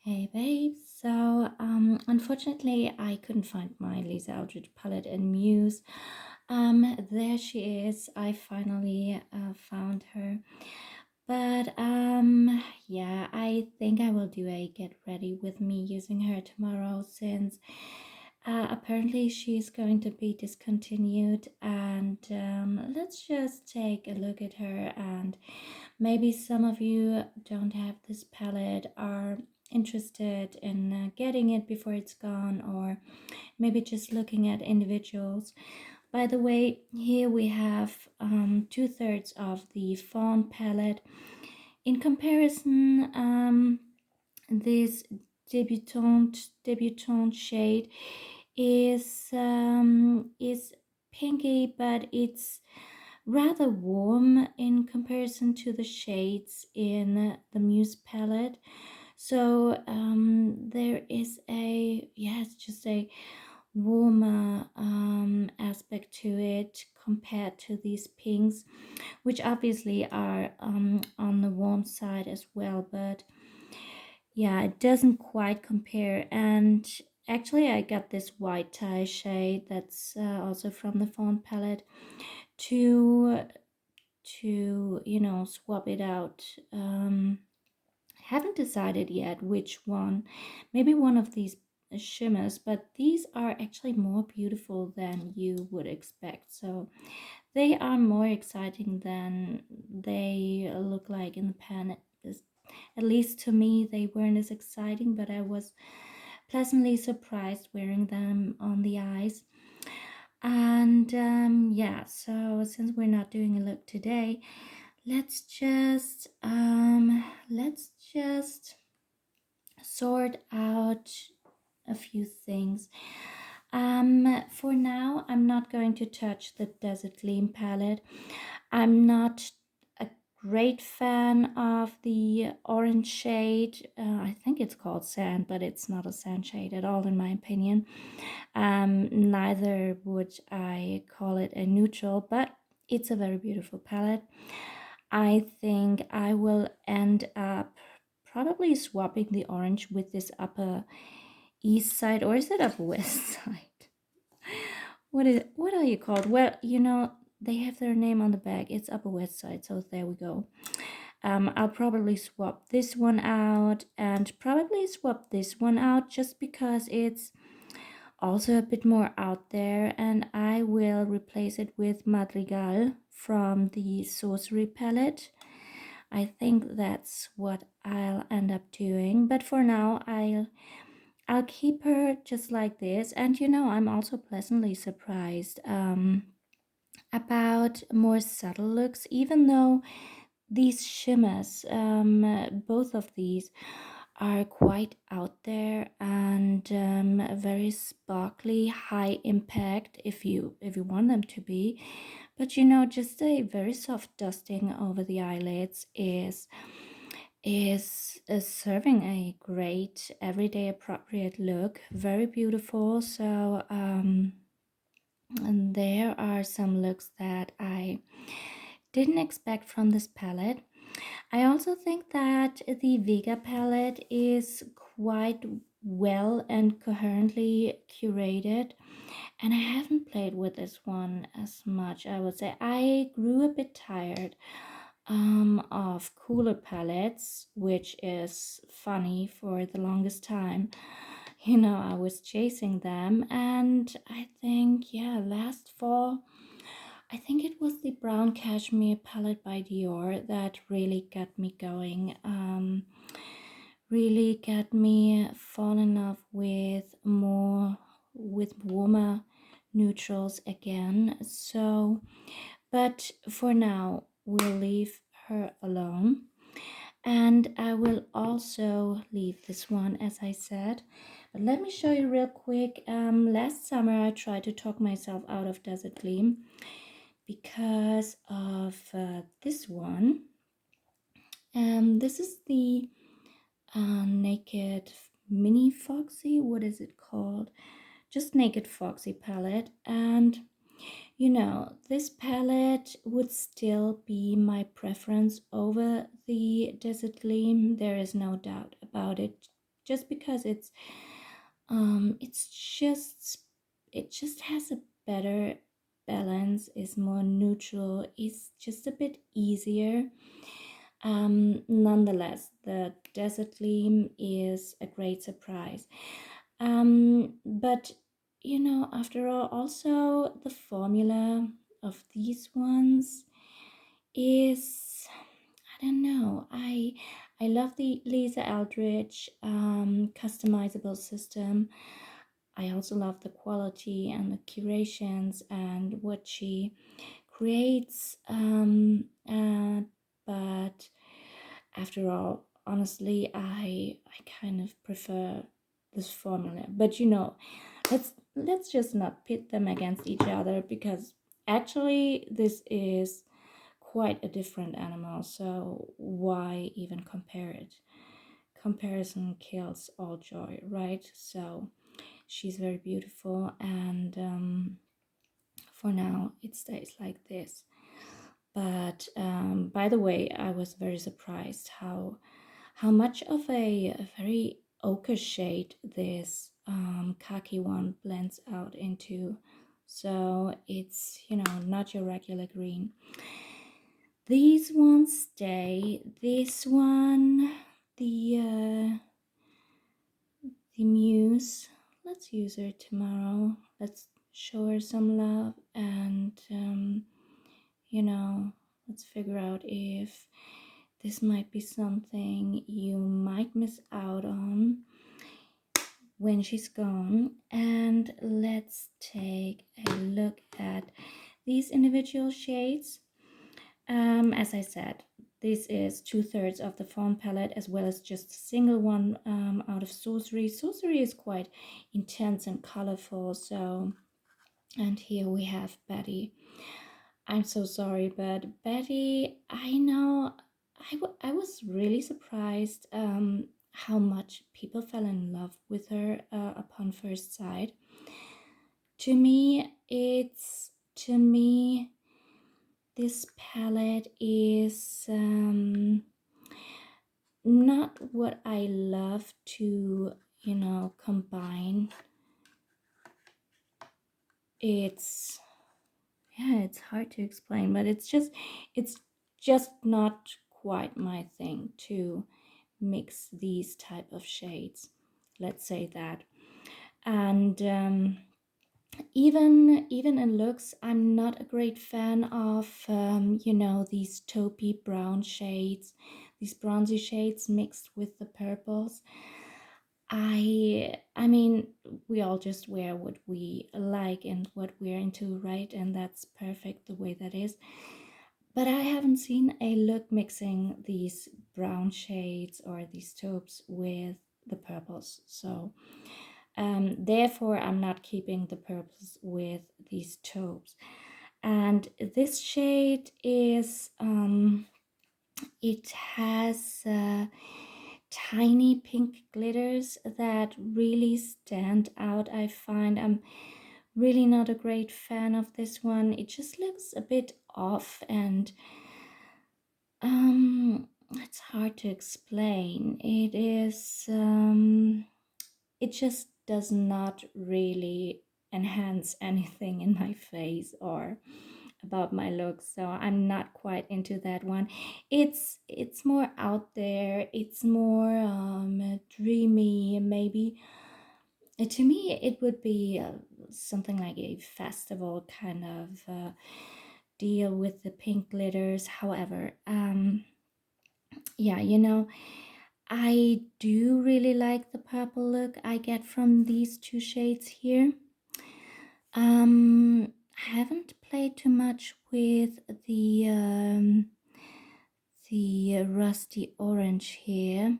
Hey babe, unfortunately I couldn't find my Lisa Eldridge palette in Muse. There she is. I finally found her. But yeah, I think I will do a get ready with me using her tomorrow since apparently she's going to be discontinued. And let's just take a look at her, and maybe some of you don't have this palette, are interested in getting it before it's gone, or maybe just looking at individuals. By the way, here we have 2/3 of the fawn palette. In comparison, this debutante shade is pinky, but it's rather warm in comparison to the shades in the Muse palette. So there is it's just a warmer aspect to it compared to these pinks, which obviously are on the warm side as well, but yeah, it doesn't quite compare. And actually I got this white tie shade that's also from the fawn palette to swap it out. Haven't decided yet which one. Maybe one of these shimmers, but these are actually more beautiful than you would expect. So they are more exciting than they look like in the pan. At least to me, they weren't as exciting, but I was pleasantly surprised wearing them on the eyes. And yeah, so since we're not doing a look today, let's just sort out a few things. For now, I'm not going to touch the Desert Gleam palette. I'm not a great fan of the orange shade. I think it's called sand, but it's not a sand shade at all, in my opinion. Neither would I call it a neutral, but it's a very beautiful palette. I think I will end up probably swapping the orange with this upper east side, or is it upper west side? What are you called? Well, they have their name on the back. It's upper west side, so there we go. I'll probably swap this one out and probably swap this one out just because it's also a bit more out there, and I will replace it with Madrigal from the Sorcery palette. I think that's what I'll end up doing, but for now I'll keep her just like this. And I'm also pleasantly surprised about more subtle looks, even though these shimmers, both of these are quite out there and very sparkly, high impact if you want them to be. But just a very soft dusting over the eyelids is serving a great everyday appropriate look. Very beautiful. So and there are some looks that I didn't expect from this palette. I also think that the Vega palette is quite well and coherently curated, and I haven't played with this one as much. I would say I grew a bit tired of cooler palettes, which is funny. For the longest time, I was chasing them, and I think, yeah, last fall, I think it was the brown cashmere palette by Dior that really got me going. Really got me fall in love with warmer neutrals again. So, but for now, we'll leave her alone. And I will also leave this one, as I said. But let me show you real quick. Last summer, I tried to talk myself out of Desert Gleam because of this one. This is the Naked Mini Foxy. What is it called? Just Naked Foxy palette. And this palette would still be my preference over the Desert Gleam. There is no doubt about it. just because it's just it just has a better balance, is more neutral, is just a bit easier. Nonetheless, the desert gleam is a great surprise. But you know, after all, also the formula of these ones is, I don't know. I love the Lisa Eldridge customizable system. I also love the quality and the curations and what she creates. But after all, honestly, I kind of prefer this formula. But you know, let's just not pit them against each other, because actually this is quite a different animal. So why even compare it? Comparison kills all joy, right? So she's very beautiful, and for now it stays like this. But by the way, I was very surprised how much of a very ochre shade this khaki one blends out into. So it's, you know, not your regular green. These ones stay. This one, the Muse. Let's use her tomorrow. Let's show her some love, and you know, let's figure out if this might be something you might miss out on when she's gone. And let's take a look at these individual shades. As I said, this is 2/3 of the Fawn palette, as well as just a single one out of Sorcery. Sorcery is quite intense and colorful. So, and here we have Betty. I'm so sorry, but Betty, I know I was really surprised how much people fell in love with her upon first sight. To me, this palette is not what I love to, you know, combine. It's, yeah, it's hard to explain, but it's just not quite my thing to mix these type of shades, let's say that. And even in looks, I'm not a great fan of you know, these taupey brown shades, these bronzy shades mixed with the purples. I mean, we all just wear what we like and what we're into, right? And that's perfect the way that is. But I haven't seen a look mixing these brown shades or these taupes with the purples. So therefore, I'm not keeping the purples with these taupes. And this shade is, it has tiny pink glitters that really stand out. I find I'm really not a great fan of this one. It just looks a bit off, and it's hard to explain. It just does not really enhance anything in my face or about my looks, so I'm not quite into that one. It's more out there, it's more dreamy, maybe. To me it would be something like a festival kind of deal with the pink glitters. However, yeah, you know, I do really like the purple look I get from these two shades here. I haven't played too much with the rusty orange here.